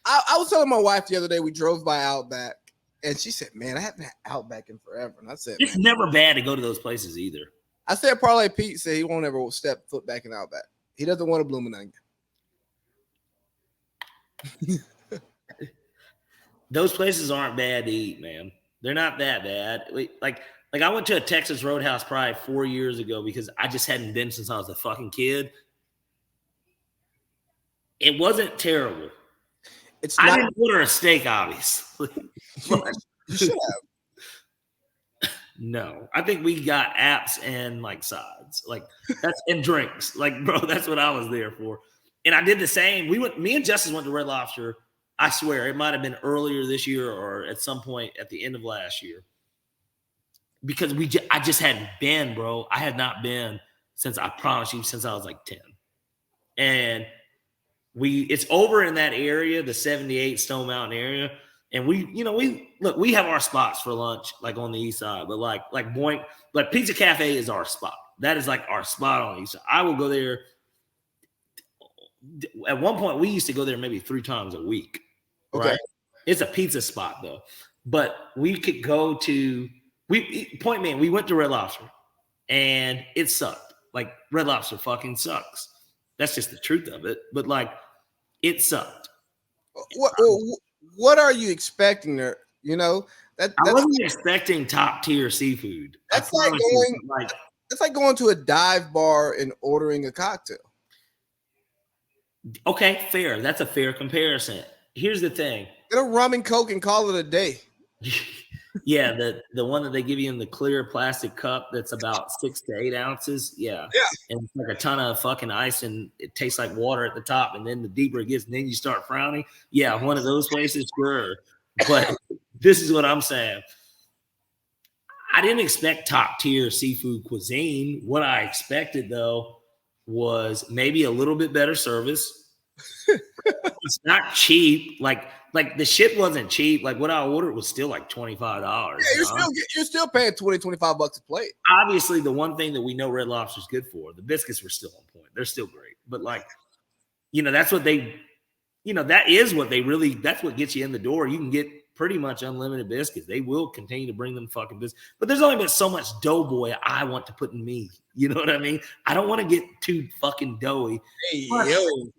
I was telling my wife the other day, we drove by Outback, and she said, "Man, I haven't had Outback in forever." And I said, It's never bad to go to those places either. I said, Parlay Pete said he won't ever step foot back in Outback. He doesn't want a blooming onion. Those places aren't bad to eat, man. They're not that bad. Like I went to a Texas Roadhouse probably 4 years ago because I just hadn't been since I was a fucking kid. It wasn't terrible. I didn't order a steak, obviously. You should have. No, I think we got apps and like sides, like that's and drinks. Like, bro, that's what I was there for. And I did the same. Me and Justice went to Red Lobster. I swear it might have been earlier this year or at some point at the end of last year. Because I just hadn't been, bro. I had not been since I promise you since I was like 10. And it's over in that area, the 78 Stone Mountain area. And we have our spots for lunch, like on the east side, but like Boink, like Pizza Cafe is our spot. That is like our spot on the east side. I will go there. At one point, we used to go there maybe 3 times a week. Okay. Right? It's a pizza spot though. But we could go to we went to Red Lobster and it sucked. Like Red Lobster fucking sucks. That's just the truth of it. But like it sucked. What are you expecting there? You know, I wasn't expecting top tier seafood. That's like going to a dive bar and ordering a cocktail. Okay, fair. That's a fair comparison. Here's the thing. Get a rum and Coke and call it a day. Yeah, the one that they give you in the clear plastic cup that's about 6 to 8 ounces. Yeah. And it's like a ton of fucking ice and it tastes like water at the top. And then the deeper it gets, and then you start frowning. Yeah, one of those places, sure. But this is what I'm saying. I didn't expect top tier seafood cuisine. What I expected though was maybe a little bit better service. It's not cheap. Like the shit wasn't cheap. Like what I ordered was still like $25. Yeah, you're still paying $20-25 a plate. Obviously, the one thing that we know Red Lobster's good for, the biscuits were still on point. They're still great. But like, that's what that is what that's what gets you in the door. You can get pretty much unlimited biscuits. They will continue to bring them fucking biscuits. But there's only been so much Doughboy I want to put in me. You know what I mean? I don't want to get too fucking doughy. Hey, yo.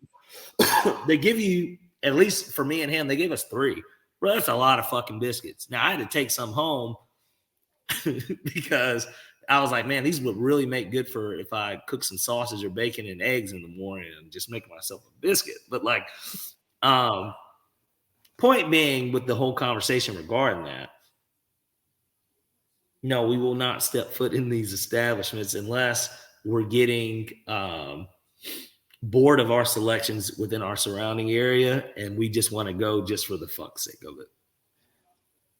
They give you, at least for me and him, they gave us 3. Bro, that's a lot of fucking biscuits. Now, I had to take some home because I was like, man, these would really make good for if I cook some sausage or bacon and eggs in the morning and just make myself a biscuit. But like, point being with the whole conversation regarding that, no, we will not step foot in these establishments unless we're getting bored of our selections within our surrounding area and we just want to go just for the fuck's sake of it.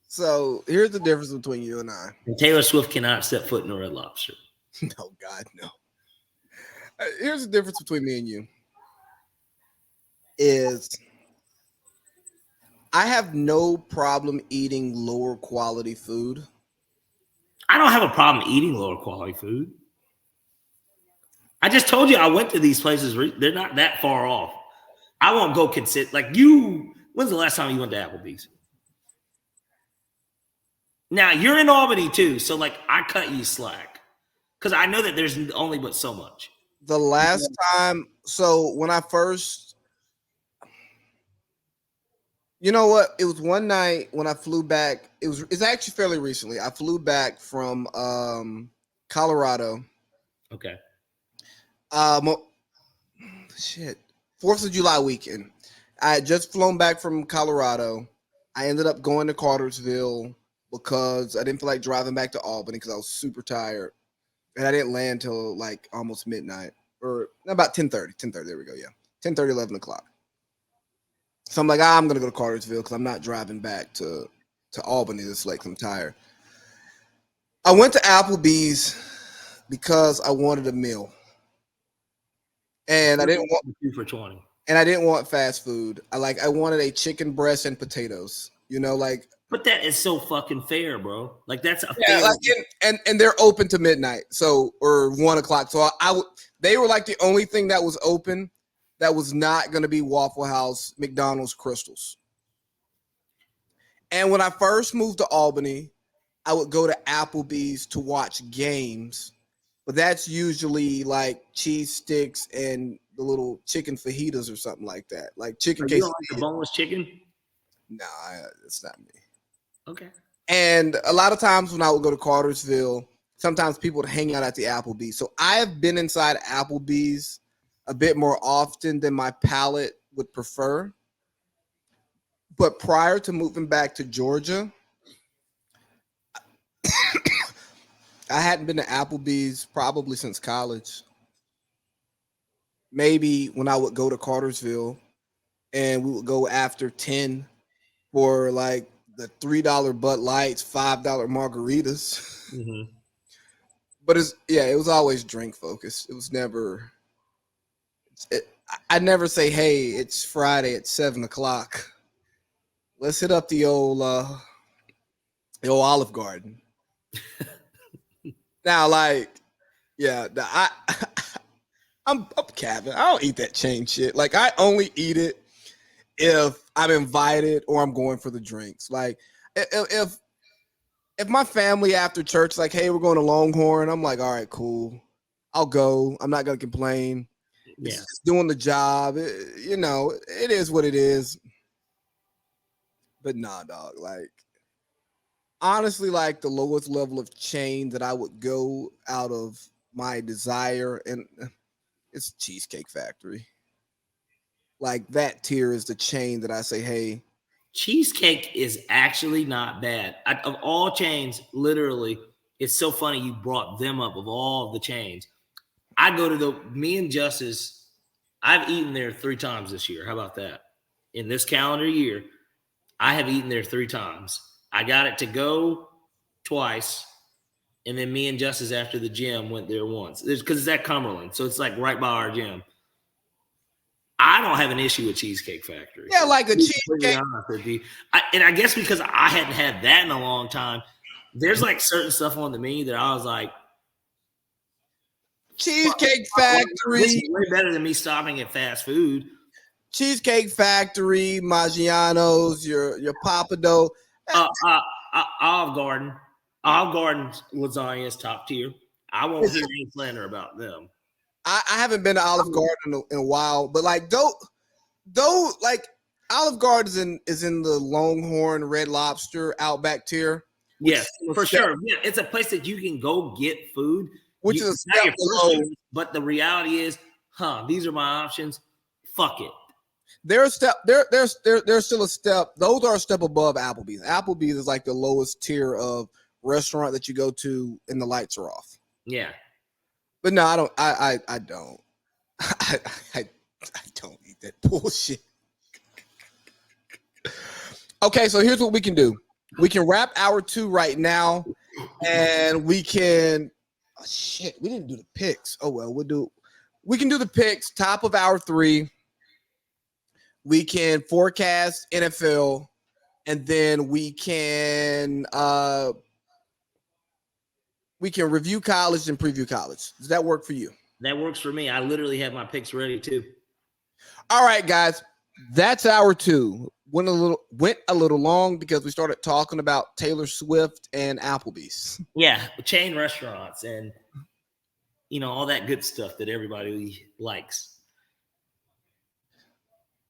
So here's the difference between you and I. And Taylor Swift cannot step foot in a Red Lobster. No, God, no. Here's the difference between me and you. Is I have no problem eating lower quality food. I don't have a problem eating lower quality food. I just told you I went to these places. They're not that far off. I won't go consider like you. When's the last time you went to Applebee's? Now you're in Albany too, so like I cut you slack because I know that there's only but so much. The last time, so when I first, you know what? It was one night when I flew back. It's actually fairly recently. I flew back from Colorado. Okay. 4th of July weekend. I had just flown back from Colorado. I ended up going to Cartersville because I didn't feel like driving back to Albany because I was super tired. And I didn't land till like almost midnight or about 10:30. There we go. Yeah. 10:30, 11 o'clock. So I'm like, I'm going to go to Cartersville because I'm not driving back to Albany this late. I'm tired. I went to Applebee's because I wanted a meal. And I didn't want 2 for $20. And I didn't want fast food. I wanted a chicken breast and potatoes. But that is so fucking fair, bro. Like that's a fair. And they're open to midnight, or 1 o'clock. So they were like the only thing that was open. that was not going to be Waffle House, McDonald's, Crystals. And when I first moved to Albany, I would go to Applebee's to watch games, but that's usually like cheese sticks and the little chicken fajitas or something like that, like chicken You quesadillas. don't like the boneless chicken? Nah, it's not me. Okay. And a lot of times when I would go to Cartersville, sometimes people would hang out at the Applebee's. So I have been inside Applebee's a bit more often than my palate would prefer. But prior to moving back to Georgia, I hadn't been to Applebee's probably since college. Maybe when I would go to Cartersville and we would go after 10 for like the $3 Bud Lights, $5 margaritas. Mm-hmm. But it was always drink focused. It was never. I never say, "Hey, it's Friday at 7:00. Let's hit up the old Olive Garden." Now, like, yeah, I'm capping. I don't eat that chain shit. Like, I only eat it if I'm invited or I'm going for the drinks. Like, if my family after church, like, hey, we're going to Longhorn, I'm like, all right, cool. I'll go. I'm not going to complain. Yeah. It's doing the job. It is what it is. But nah, dog. Like, honestly, like the lowest level of chain that I would go out of my desire, and it's Cheesecake Factory. Like, that tier is the chain that I say, hey. Cheesecake is actually not bad. Of all chains, literally, it's so funny you brought them up of all the chains. I go to me and Justice, I've eaten there 3 times this year. How about that? In this calendar year, I have eaten there 3 times. I got it to go twice, and then me and Justice after the gym went there once. Because it's at Cumberland, so it's like right by our gym. I don't have an issue with Cheesecake Factory. Yeah, like a cheesecake. And I guess because I hadn't had that in a long time, there's like certain stuff on the menu that I was like, Cheesecake Factory. Way better than me stopping at fast food. Cheesecake Factory, Maggiano's, your Papado. Olive Garden. Olive Garden's lasagna is top tier. I won't hear any slander about them. I haven't been to Olive Garden in a while, but like though like Olive Garden is in the Longhorn, Red Lobster, Outback tier. Yes, for sure. Yeah, it's a place that you can go get food, which is a step below. But the reality is, these are my options. Fuck it. They're still a step. Those are a step above Applebee's. Applebee's is like the lowest tier of restaurant that you go to and the lights are off. Yeah. But no, I don't. I don't. I don't eat that bullshit. Okay, so here's what we can do. We can wrap hour 2 right now, and we can. Oh, shit, we didn't do the picks. Oh well, we can do the picks. Top of hour 3. We can forecast NFL, and then we can review college and preview college. Does that work for you? That works for me. I literally have my picks ready too. All right, guys. That's hour 2. Went a little long because we started talking about Taylor Swift and Applebee's. Yeah, chain restaurants and all that good stuff that everybody likes.